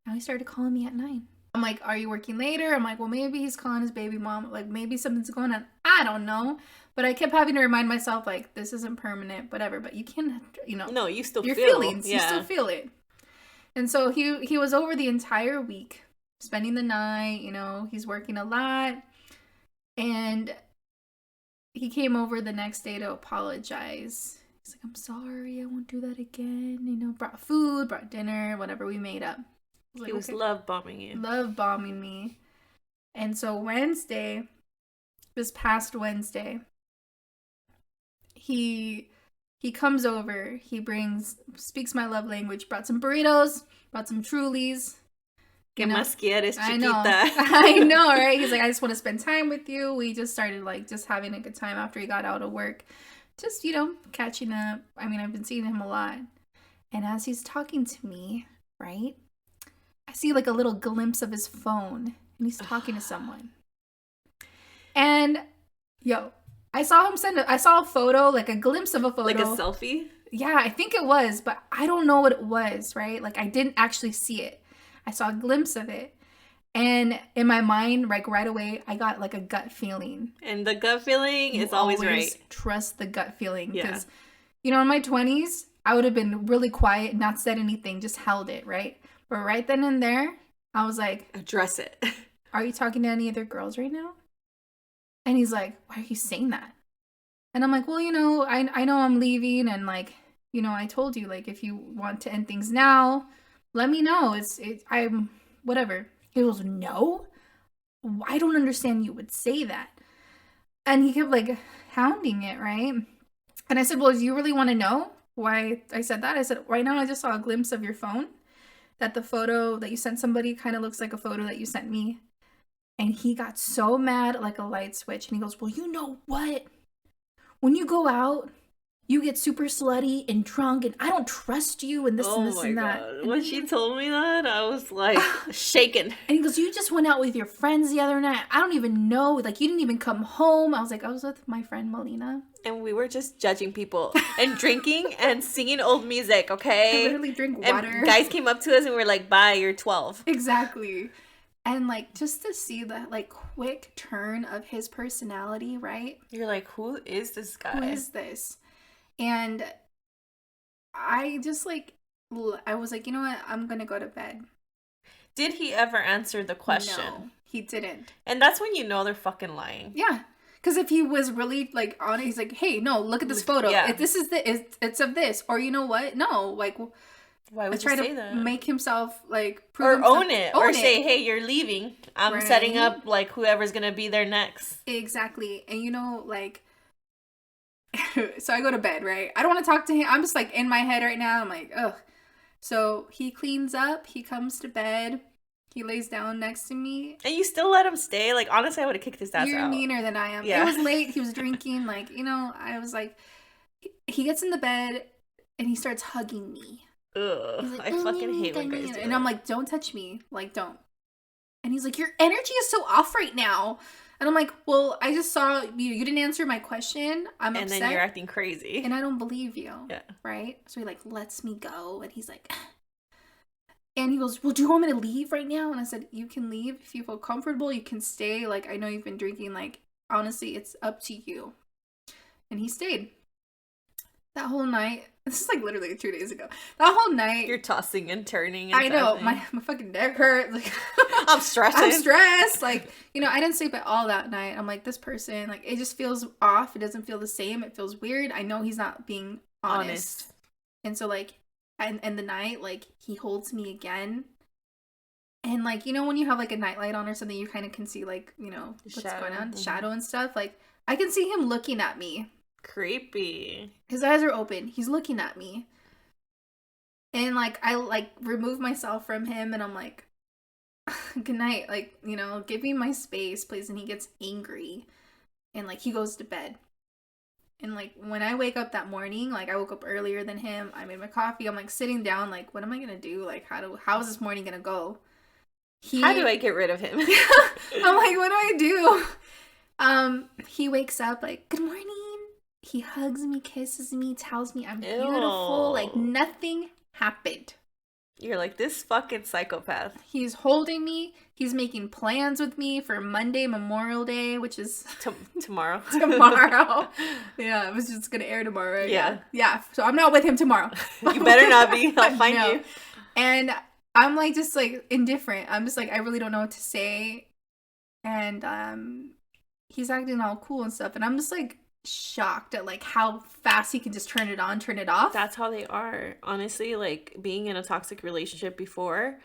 B: Now he started calling me at 9. I'm like, are you working later? I'm like, well, maybe he's calling his baby mom. Like, maybe something's going on. I don't know. But I kept having to remind myself, like, this isn't permanent, whatever. But you can,
A: No, you still
B: your
A: feel.
B: feelings.
A: Yeah.
B: You still feel it. And so he was over the entire week, spending the night, he's working a lot. And he came over the next day to apologize. He's like, I'm sorry, I won't do that again. Brought food, brought dinner, whatever we made up.
A: He was love bombing you.
B: Love bombing me. And so this past Wednesday, he comes over, speaks my love language, brought some burritos, brought some Trulies.
A: ¿Qué más quieres, chiquita?
B: I know, right? He's like, I just want to spend time with you. We just started like just having a good time after he got out of work. Just, catching up. I mean, I've been seeing him a lot. And as he's talking to me, right, I see like a little glimpse of his phone and he's talking to someone. And, I saw him I saw a photo, like a glimpse of a photo.
A: Like a selfie?
B: Yeah, I think it was, but I don't know what it was, right? Like I didn't actually see it. I saw a glimpse of it. And in my mind, like right away, I got like a gut feeling.
A: And the gut feeling is always right.
B: Trust the gut feeling.
A: Yeah.
B: Because, in my 20s, I would have been really quiet, not said anything, just held it, right? But right then and there, I was like,
A: address it.
B: Are you talking to any other girls right now? And he's like, why are you saying that? And I'm like, well, I know I'm leaving. And like, I told you, like, if you want to end things now, let me know. I'm whatever. He goes, no, I don't understand you would say that. And he kept like hounding it, right? And I said, well, do you really want to know why I said that? I said, right now I just saw a glimpse of your phone, that the photo that you sent somebody kind of looks like a photo that you sent me. And he got so mad, like a light switch. And he goes, well, you know what? When you go out, you get super slutty and drunk, and I don't trust you, and this and this and that.
A: Oh my God. When she told me that, I was like shaken.
B: And he goes, you just went out with your friends the other night. I don't even know. Like, you didn't even come home. I was like, I was with my friend Melina.
A: And we were just judging people and drinking and singing old music, okay?
B: I literally drink water.
A: And guys came up to us and were like, bye, you're 12.
B: Exactly. And like, just to see that like quick turn of his personality, right?
A: You're like, who is this guy?
B: Who is this? And I just like, I was like, you know what? I'm going to go to bed.
A: Did he ever answer the question?
B: No, he didn't.
A: And that's when you know they're fucking lying.
B: Yeah. Because if he was really like on it, he's like, hey, no, look at this photo.
A: Yeah.
B: If this is it's of this. Or you know what? No, like,
A: why would
B: try
A: you say
B: to
A: that?
B: Make himself like
A: prove himself,
B: own
A: it. Or say, hey, you're leaving. I'm setting up like whoever's gonna be there next.
B: Exactly. And like so I go to bed, right? I don't want to talk to him. I'm just like in my head right now. I'm like, ugh. So he cleans up, he comes to bed, he lays down next to me.
A: And you still let him stay? Like, honestly, I would have kicked his ass out.
B: You're meaner than I am. Yeah. It was late, he was drinking, like, I was like, he gets in the bed and he starts hugging me.
A: Ugh,
B: like,
A: I fucking hate when guys do that.
B: And I'm like, don't touch me. Like, don't. And he's like, your energy is so off right now. And I'm like, well, I just saw you. You didn't answer my question. I'm upset.
A: And then you're acting crazy.
B: And I don't believe you.
A: Yeah.
B: Right? So he like lets me go. And he's like, and he goes, well, do you want me to leave right now? And I said, you can leave. If you feel comfortable, you can stay. Like, I know you've been drinking. Like, honestly, it's up to you. And he stayed. that whole night, this is like literally 2 days ago. That whole night,
A: You're tossing and turning and
B: I know,
A: tossing.
B: my fucking neck hurts. Like,
A: I'm stressing.
B: I'm stressed. Like, I didn't sleep at all that night. I'm like, this person, like, it just feels off. It doesn't feel the same. It feels weird. I know he's not being honest. And so, like, and the night, like, he holds me again. And, like, when you have, like, a nightlight on or something, you kind of can see, like, what's going on, shadow and stuff. Like, I can see him looking at me.
A: Creepy.
B: His eyes are open. He's looking at me. And, like, I, like, remove myself from him, and I'm like, good night. Like, give me my space, please. And he gets angry. And, like, he goes to bed. And, like, when I wake up that morning, like, I woke up earlier than him. I made my coffee. I'm, like, sitting down, like, what am I going to do? Like, how is this morning going to go?
A: How do I get rid of him?
B: I'm like, what do I do? He wakes up, like, good morning. He hugs me, kisses me, tells me I'm beautiful. Like, nothing happened.
A: You're like, this fucking psychopath.
B: He's holding me. He's making plans with me for Monday, Memorial Day, which is
A: tomorrow.
B: Tomorrow. Yeah, it was just going to air tomorrow. Right?
A: Yeah.
B: Yeah. So I'm not with him tomorrow.
A: You better not be. I'll find you.
B: And I'm like, just like indifferent. I'm just like, I really don't know what to say. And he's acting all cool and stuff. And I'm just like shocked at like how fast he can just turn it on, turn it off.
A: That's how they are. Honestly, like being in a toxic relationship before,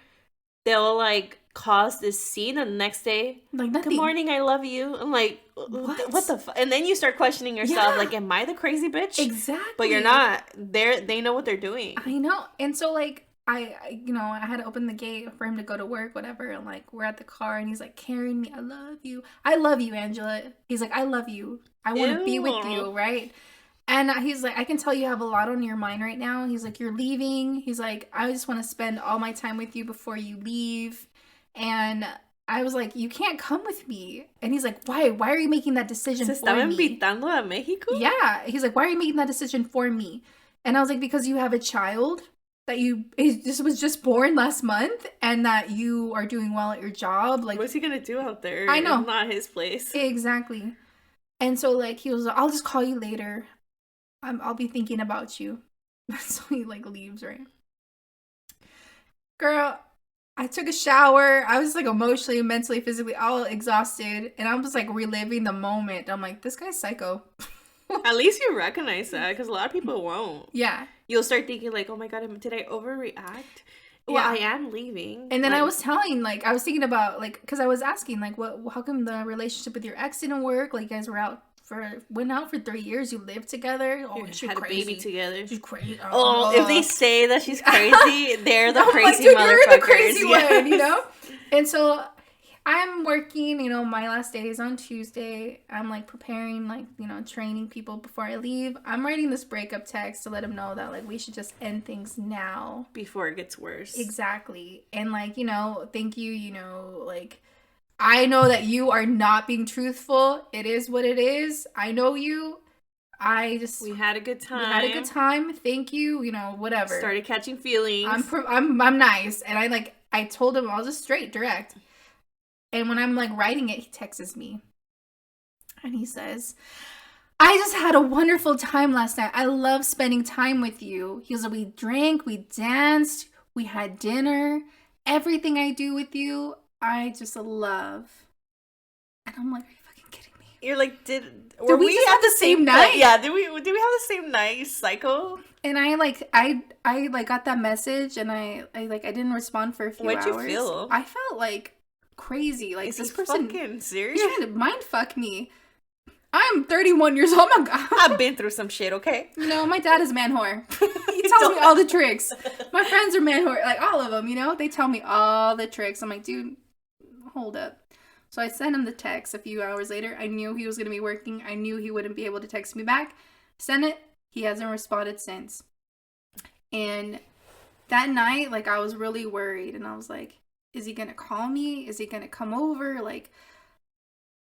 A: they'll like cause this scene and the next day,
B: like nothing.
A: Good morning, I love you. I'm like, what the fuck? And then you start questioning yourself, like, am I the crazy bitch?
B: Exactly.
A: But you're not. They know what they're doing.
B: I know. And so like I had to open the gate for him to go to work, whatever. And like, we're at the car and he's like carrying me. I love you. I love you, Angela. He's like, I love you. I want to be with you, right? And he's like, I can tell you have a lot on your mind right now. He's like, you're leaving. He's like, I just want to spend all my time with you before you leave. And I was like, you can't come with me. And he's like, why? Why are you making that decision
A: ¿Se
B: for
A: estaba
B: me?
A: invitando a México?
B: Yeah. He's like, why are you making that decision for me? And I was like, because you have a child that was just born last month and that you are doing well at your job. Like,
A: what's he going to do out there?
B: I know.
A: It's not his place.
B: Exactly. And so like, he was like, I'll just call you later. I'll be thinking about you. So he like leaves, right? Girl, I took a shower. I was like emotionally, mentally, physically all exhausted. And I was like reliving the moment. I'm like, this guy's psycho.
A: At least you recognize that, because a lot of people won't.
B: Yeah.
A: You'll start thinking like, oh my God, did I overreact? Well,
B: yeah.
A: I am leaving.
B: And then like, I was thinking about like, because I was asking like, how come the relationship with your ex didn't work? Like, you guys went out for 3 years. You lived together. Oh, she's
A: had
B: crazy.
A: A baby together.
B: She's crazy.
A: Oh, if they say that she's crazy, they're the crazy
B: like, dude,
A: motherfuckers.
B: You're the crazy one, And so I'm working, my last day is on Tuesday. I'm like preparing, like, training people before I leave. I'm writing this breakup text to let them know that like we should just end things now.
A: Before it gets worse.
B: Exactly. And like, thank you, like, I know that you are not being truthful. It is what it is. I know you.
A: We had a good time.
B: Thank you. Whatever.
A: Started catching feelings.
B: I'm nice. And I told him I was just straight, direct. And when I'm like writing it, he texts me. And he says, I just had a wonderful time last night. I love spending time with you. He was like, we drank, we danced, we had dinner. Everything I do with you, I just love. And I'm like, are you fucking kidding me?
A: You're like, did
B: we just have the same night?
A: Yeah, did we have the same night, psycho?
B: And I got that message and I didn't respond for a few hours.
A: What'd you feel?
B: I felt like crazy. Like,
A: is
B: this
A: person
B: fucking
A: serious?
B: You're trying to mind fuck me. I'm 31 years old. My God.
A: I've been through some shit, okay?
B: My dad is man whore. He tells me all the tricks. My friends are man whore. Like, all of them, they tell me all the tricks. I'm like, dude, hold up. So I sent him the text a few hours later. I knew he was going to be working. I knew he wouldn't be able to text me back. Sent it. He hasn't responded since. And that night, like, I was really worried. And I was like, is he going to call me? Is he going to come over? Like,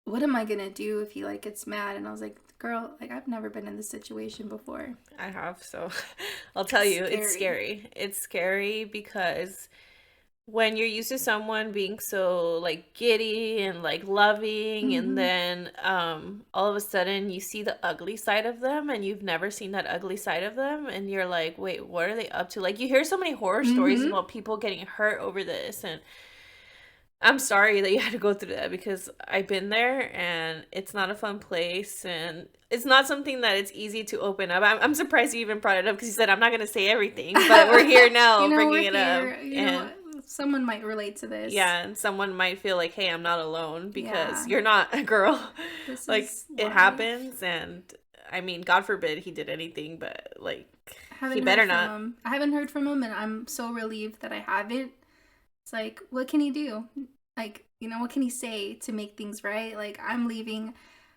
B: what am I going to do if he, like, gets mad? And I was like, girl, like, I've never been in this situation before.
A: I have, so I'll tell you, it's scary. It's scary because when you're used to someone being so like giddy and like loving, and
B: Mm-hmm.
A: then all of a sudden you see the ugly side of them and you've never seen that ugly side of them, and you're like, wait, what are they up to? Like, you hear so many horror stories
B: Mm-hmm.
A: about people getting hurt over this, and I'm sorry that you had to go through that, because I've been there and it's not a fun place, and it's not something that it's easy to open up. I'm surprised you even brought it up, because you said I'm not going to say everything, but we're here
B: You
A: now
B: know,
A: bringing
B: we're
A: it up.
B: here. You know,
A: And
B: someone might relate to this.
A: yeah, and someone might feel like, hey, I'm not alone, because
B: Yeah,
A: you're not a girl.
B: this
A: Like,
B: is
A: it
B: life.
A: happens, and I mean, God forbid he did anything, but like,
B: I
A: he
B: haven't heard
A: better
B: from
A: not.
B: him. I haven't heard from him, and I'm so relieved that I haven't. It's like, what can he do? Like, you know, what can he say to make things right? Like, I'm leaving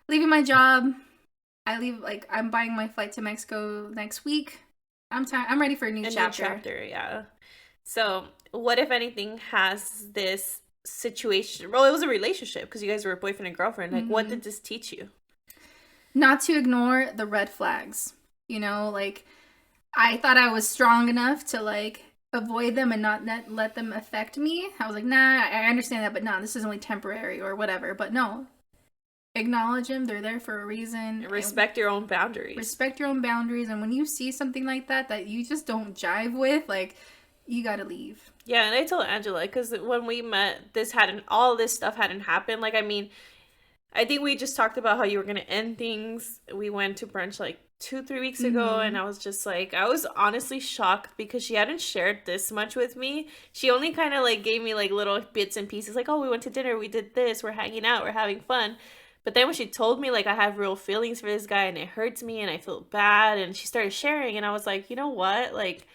B: my job. I leave. Like, I'm buying my flight to Mexico next week. I'm tired. I'm ready for a new
A: A new
B: chapter.
A: chapter, yeah. So, what, if anything, has this situation? Well, it was a relationship because you guys were boyfriend and girlfriend. Like, what
B: Mm-hmm.
A: did this teach you?
B: Not to ignore the red flags. You know, like I thought I was strong enough to like avoid them and not let them affect me. I was like, nah, I understand that, but nah, this is only temporary or whatever. But no, acknowledge them. They're there for a reason. And
A: Respect your own boundaries.
B: respect your own boundaries. And when you see something like that you just don't jive with, like, you gotta leave.
A: Yeah, and I told Angela, because when we met, all this stuff hadn't happened. Like, I mean, I think we just talked about how you were gonna end things. We went to brunch like 2, 3 weeks ago,
B: Mm-hmm.
A: and I was just like, I was honestly shocked because she hadn't shared this much with me. She only kind of like gave me like little bits and pieces, like, oh, we went to dinner, we did this, we're hanging out, we're having fun. But then when she told me, like, I have real feelings for this guy and it hurts me and I feel bad, and she started sharing, and I was like, you know what? Like,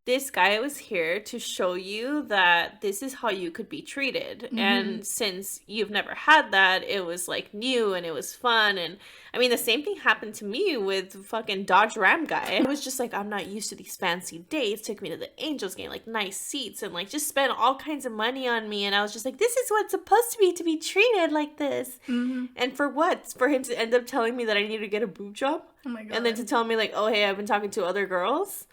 A: this guy was here to show you that this is how you could be treated.
B: Mm-hmm.
A: And since you've never had that, it was like new and it was fun. And I mean, the same thing happened to me with fucking Dodge Ram guy. It was just like, I'm not used to these fancy dates. Took me to the Angels game, like nice seats, and like just spent all kinds of money on me. And I was just like, this is what it's supposed to be treated like this.
B: Mm-hmm.
A: And for what? For him to end up telling me that I need to get a boob job?
B: Oh my
A: And then to
B: god.
A: tell me, like, oh, hey, I've been talking to other girls?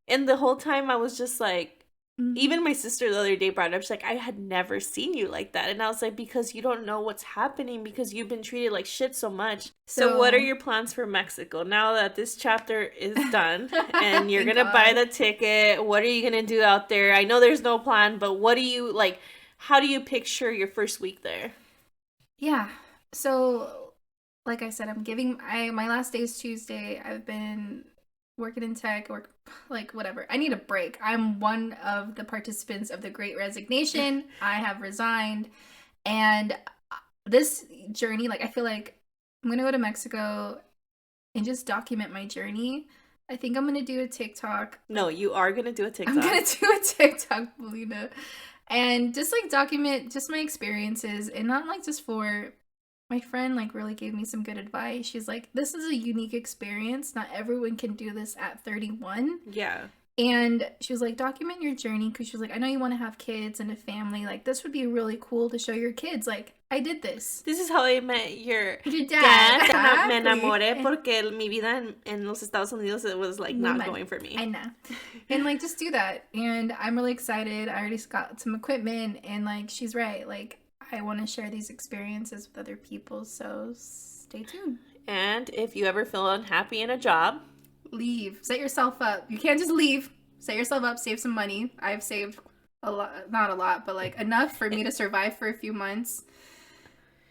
A: And the whole time I was just like,
B: Mm-hmm.
A: even my sister the other day brought it up. She's like, I had never seen you like that. And I was like, because you don't know what's happening, because you've been treated like shit so much. So, what are
B: So
A: your plans for Mexico now that this chapter is done and you're
B: thank
A: going to buy
B: God.
A: the ticket? What are you going to do out there? I know there's no plan, but what do you like? How do you picture your first week there?
B: Yeah. So, like I said, my last day is Tuesday. I've been working in tech, work like whatever. I need a break. I'm one of the participants of the Great Resignation. I have resigned, and this journey, like I feel like I'm gonna go to Mexico and just document my journey. I think I'm gonna do a TikTok.
A: No, you are going to do a
B: I'm
A: TikTok.
B: gonna do a TikTok, Belina, and just like document just my experiences, and not like just for my friend. Like really gave me some good advice. She's like, this is a unique experience. Not everyone can do this at 31.
A: Yeah.
B: And she was like, document your journey, because she was like, I know you want to have kids and a family. Like, this would be really cool to show your kids. Like, I did this.
A: This is how I met your
B: Your
A: dad.
B: dad.
A: Me
B: Exactly.
A: enamoré porque mi vida en los Estados Unidos, it was like
B: Muy
A: not
B: mal.
A: going for
B: I
A: me.
B: know. And like, just do that. And I'm really excited. I already got some equipment. And like, she's right. Like, I want to share these experiences with other people. So stay tuned.
A: And if you ever feel unhappy in a job,
B: Leave. Set yourself up. You can't just leave. Set yourself up. Save some money. I've saved a lot. Not a lot, but like enough for me to survive for a few months.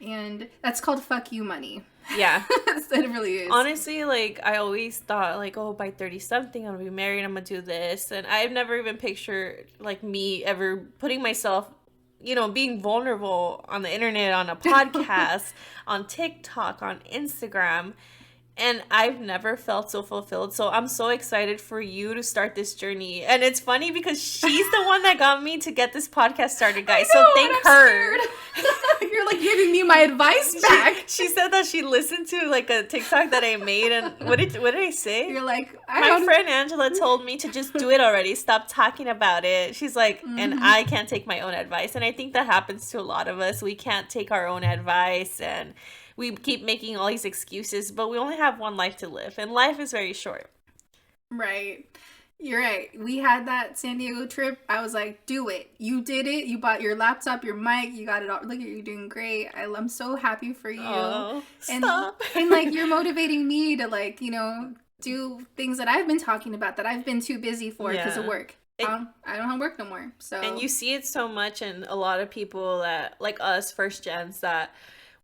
B: And that's called fuck you money.
A: yeah.
B: It really is.
A: Honestly, like, I always thought, like, oh, by 30 something, I'm gonna be married, I'm gonna do this. And I've never even pictured, like, me ever putting myself, being vulnerable on the internet, on a podcast, on TikTok, on Instagram. And I've never felt so fulfilled. So I'm so excited for you to start this journey. And it's funny because she's the one that got me to get this podcast started, guys. So thank her.
B: You're like giving me my advice back.
A: She said that she listened to like a TikTok that I made, and what did I say?
B: You're like,
A: My friend Angela told me to just do it already. Stop talking about it. She's like, and I can't take my own advice. And I think that happens to a lot of us. We can't take our own advice, and we keep making all these excuses, but we only have one life to live, and life is very short.
B: Right. You're right. We had that San Diego trip. I was like, do it. You did it. You bought your laptop, your mic. You got it all. Look at you doing great. I'm so happy for you.
A: Oh,
B: and
A: stop.
B: and like you're motivating me to like, do things that I've been talking about that I've been too busy for because of work. I don't have work no more. So
A: and you see it so much in a lot of people that like us first gens that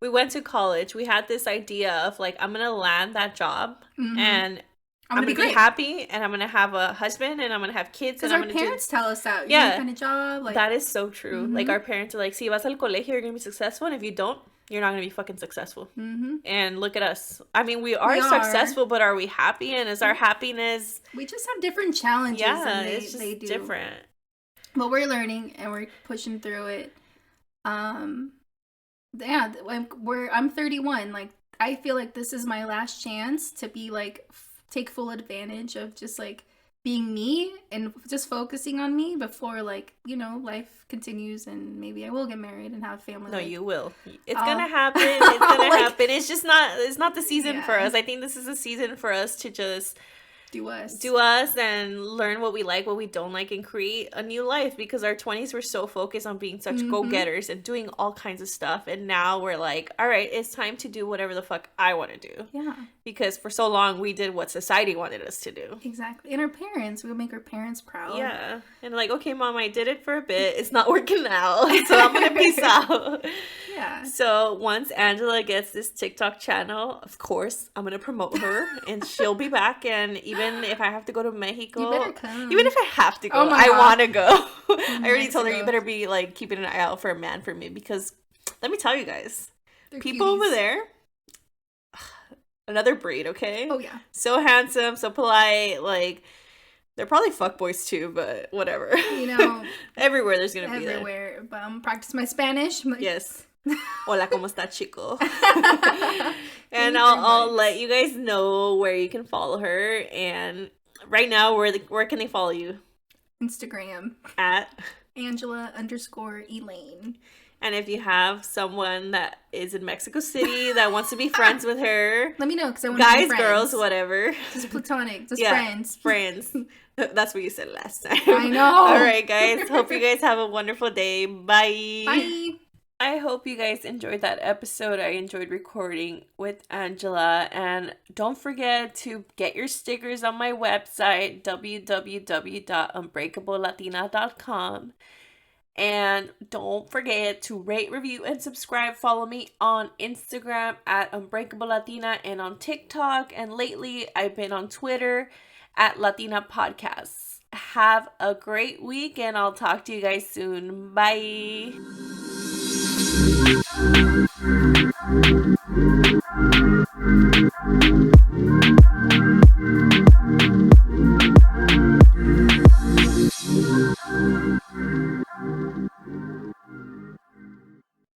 A: we went to college. We had this idea of like I'm gonna land that job and I'm gonna be happy and I'm gonna have a husband and I'm gonna have kids.
B: Because
A: our
B: parents tell us that. You need kind of job. Like,
A: that is so true. Like our parents are like, si vas al colegio, you're gonna be successful, and if you don't, you're not gonna be fucking successful. And look at us. I mean, we are successful, but are we happy? And is our happiness?
B: We just have different challenges.
A: Yeah, it's just different.
B: But we're learning and we're pushing through it. Yeah, I'm 31. Like, I feel like this is my last chance to be like take full advantage of just like being me and just focusing on me before like life continues and maybe I will get married and have a family.
A: No, you will. It's gonna happen. It's gonna happen. It's just not. It's not the season for us. I think this is a season for us to just
B: do us
A: and learn what we like, what we don't like, and create a new life, because our 20s were so focused on being such go-getters and doing all kinds of stuff, and now we're like, all right, it's time to do whatever the fuck I want to do.
B: Yeah,
A: because for so long we did what society wanted us to do.
B: Exactly. And our parents, we'll make our parents proud.
A: Yeah. And like, okay, mom, I did it for a bit, it's not working out, so I'm gonna peace out.
B: Yeah.
A: So once Angela gets this TikTok channel, of course I'm gonna promote her and she'll be back. And even if I have to go to Mexico,
B: you better come.
A: Even if I have to go, I want to go. I already told her, you better be like keeping an eye out for a man for me, because let me tell you guys, people over there, another breed, okay?
B: Oh yeah.
A: So handsome, so polite, like they're probably fuckboys too, but whatever. Everywhere there's gonna be that.
B: Everywhere. But practice my Spanish.
A: Yes. Hola, ¿cómo está, chico? And I'll let you guys know where you can follow her. And right now, where can they follow you?
B: Instagram
A: at
B: Angela_Elaine.
A: And if you have someone that is in Mexico City that wants to be friends with her,
B: let me know, because I want to be friends.
A: Guys, girls, whatever.
B: Just platonic, just
A: friends. That's what you said last time.
B: I know.
A: All right, guys. Hope you guys have a wonderful day. Bye.
B: Bye.
A: I hope you guys enjoyed that episode. I enjoyed recording with Angela. And don't forget to get your stickers on my website, www.unbreakablelatina.com. And don't forget to rate, review, and subscribe. Follow me on Instagram at Unbreakable Latina and on TikTok. And lately, I've been on Twitter at Latina Podcasts. Have a great week, and I'll talk to you guys soon. Bye.